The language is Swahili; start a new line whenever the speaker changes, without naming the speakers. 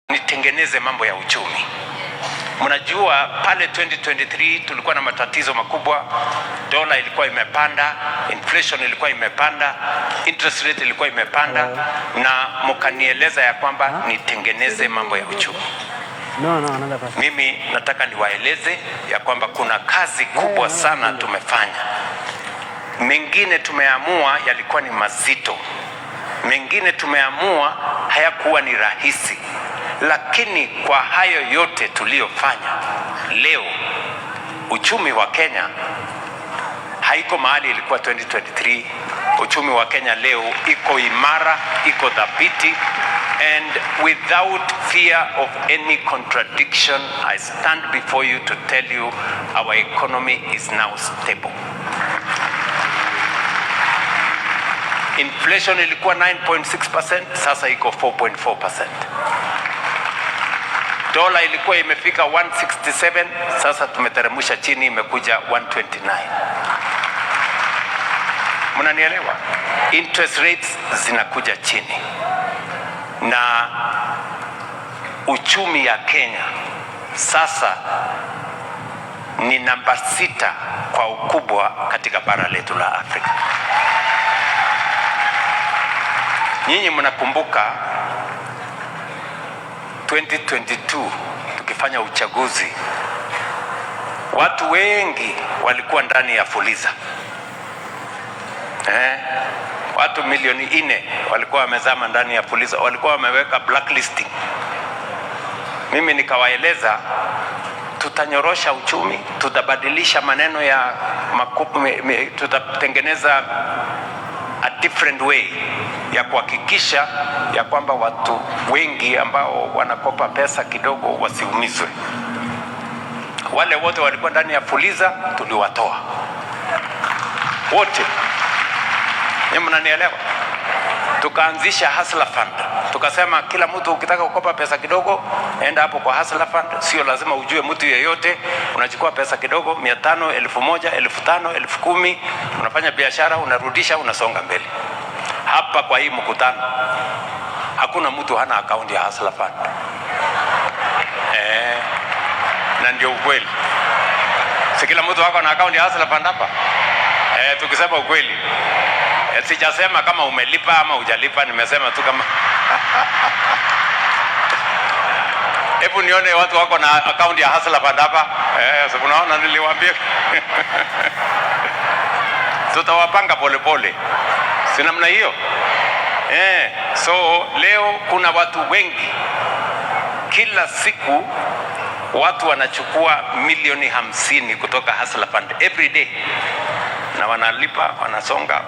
nitengeneze mambo ya uchumi. Mnajua pale 2023 tulikuwa na matatizo makubwa. Dola ilikuwa imepanda, inflation ilikuwa imepanda, interest rate ilikuwa imepanda, na mkanieleza ya kwamba nitengeneze mambo ya uchumi. Mimi nataka niwaeleze ya kwamba kuna kazi kubwa sana tumefanya. Mengine tumeamua yalikuwa ni mazito, mengine tumeamua hayakuwa ni rahisi, lakini kwa hayo yote tuliyofanya, leo uchumi wa Kenya haiko mahali ilikuwa 2023. Uchumi wa Kenya leo iko imara, iko dhabiti, and without fear of any contradiction, I stand before you to tell you our economy is now stable. Inflation ilikuwa 9.6%, sasa iko 4.4%. Dola ilikuwa imefika 167, sasa tumeteremsha chini, imekuja 129. Mnanielewa? Interest rates zinakuja chini, na uchumi ya Kenya sasa ni namba 6 kwa ukubwa katika bara letu la Afrika. Nyinyi mnakumbuka 2022 tukifanya uchaguzi, watu wengi walikuwa ndani ya Fuliza. Watu milioni 4 walikuwa wamezama ndani ya Fuliza, walikuwa wameweka blacklisting. Mimi nikawaeleza tutanyorosha uchumi, tutabadilisha maneno ya tutatengeneza a different way ya kuhakikisha ya kwamba watu wengi ambao wanakopa pesa kidogo wasiumizwe. Wale wote walikuwa ndani ya Fuliza tuliwatoa wote. Nyinyi mnanielewa? Tukaanzisha Hustler Fund. Tukasema kila mtu ukitaka kukopa pesa kidogo, enda hapo kwa Hustler Fund. Sio lazima ujue mtu yeyote. Unachukua pesa kidogo, 500, 1000, 5000, 10000, unafanya biashara, unarudisha, unasonga mbele. Hapa kwa hii mkutano hakuna mtu hana account ya Hustler Fund. Na ndio ukweli. Si kila mtu wako na account ya Hustler Fund hapa? Tukisema ukweli. Sijasema kama umelipa ama hujalipa, nimesema tu kama hebu nione watu wako na account ya Hustler Fund hapa. Sasa unaona niliwaambia tutawapanga pole pole. Si namna hiyo? So leo kuna watu wengi, kila siku watu wanachukua milioni 50 kutoka Hustler Fund every day, na wanalipa, wanasonga,